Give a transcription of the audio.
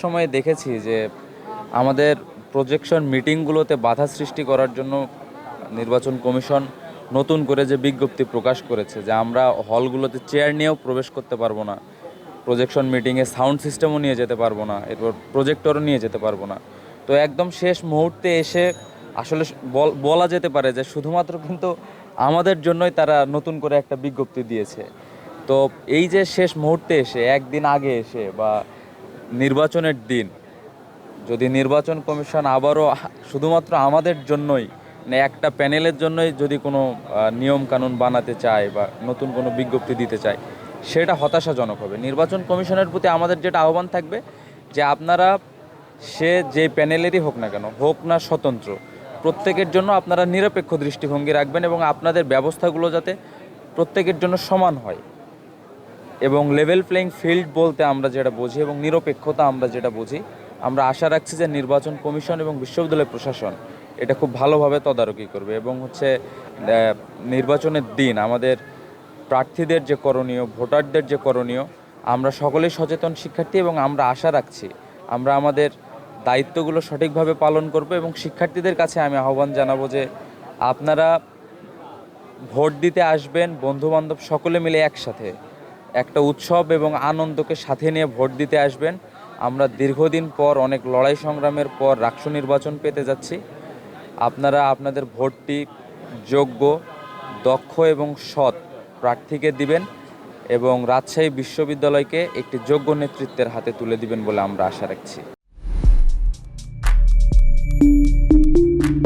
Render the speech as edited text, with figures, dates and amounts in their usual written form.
সময়ে দেখেছি যে আমাদের প্রজেকশন মিটিংগুলোতে বাধা সৃষ্টি করার জন্য নির্বাচন কমিশন নতুন করে যে বিজ্ঞপ্তি প্রকাশ করেছে যে আমরা হলগুলোতে চেয়ার নিয়েও প্রবেশ করতে পারবো না, প্রজেকশন মিটিংয়ে সাউন্ড সিস্টেমও নিয়ে যেতে পারবো না, এরপর প্রজেক্টরও নিয়ে যেতে পারবো না। তো একদম শেষ মুহূর্তে এসে আসলে বলা যেতে পারে যে শুধুমাত্র কিন্তু আমাদের জন্যই তারা নতুন করে একটা বিজ্ঞপ্তি দিয়েছে। তো এই যে শেষ মুহূর্তে এসে একদিন আগে এসে বা নির্বাচনের দিন যদি নির্বাচন কমিশন আবারও শুধুমাত্র আমাদের জন্যই, মানে একটা প্যানেলের জন্যই যদি কোনো নিয়ম কানুন বানাতে চায় বা নতুন কোনো বিজ্ঞপ্তি দিতে চায়, সেটা হতাশাজনক হবে। নির্বাচন কমিশনের প্রতি আমাদের যেটা আহ্বান থাকবে যে আপনারা সে যে প্যানেলেরই হোক না কেন, হোক না স্বতন্ত্র, প্রত্যেকের জন্য আপনারা নিরপেক্ষ দৃষ্টিভঙ্গি রাখবেন এবং আপনাদের ব্যবস্থাগুলো যাতে প্রত্যেকের জন্য সমান হয় এবং লেভেল প্লেইং ফিল্ড বলতে আমরা যেটা বুঝি এবং নিরপেক্ষতা আমরা যেটা বুঝি, আমরা আশা রাখছি যে নির্বাচন কমিশন এবং বিশ্ববিদ্যালয় প্রশাসন এটা খুব ভালোভাবে তদারকি করবে এবং নির্বাচনের দিন আমাদের প্রার্থীদের যে করণীয়, ভোটারদের যে করণীয়, আমরা সকলেই সচেতন শিক্ষার্থী এবং আমরা আশা রাখছি আমরা আমাদের দায়িত্বগুলো সঠিকভাবে পালন করব এবং শিক্ষার্থীদের কাছে আমি আহ্বান জানাবো যে আপনারা ভোট দিতে আসবেন, বন্ধুবান্ধব সকলে মিলে একসাথে একটা উৎসব এবং আনন্দকে সাথে নিয়ে ভোট দিতে আসবেন। আমরা দীর্ঘদিন পর অনেক লড়াই সংগ্রামের পর রাষ্ট্র নির্বাচন পেতে যাচ্ছি। আপনারা আপনাদের ভোটটি যোগ্য, দক্ষ এবং সৎ প্রার্থীকে দিবেন এবং রাজশাহী বিশ্ববিদ্যালয়কে একটি যোগ্য নেতৃত্বের হাতে তুলে দিবেন বলে আমরা আশা রাখছি।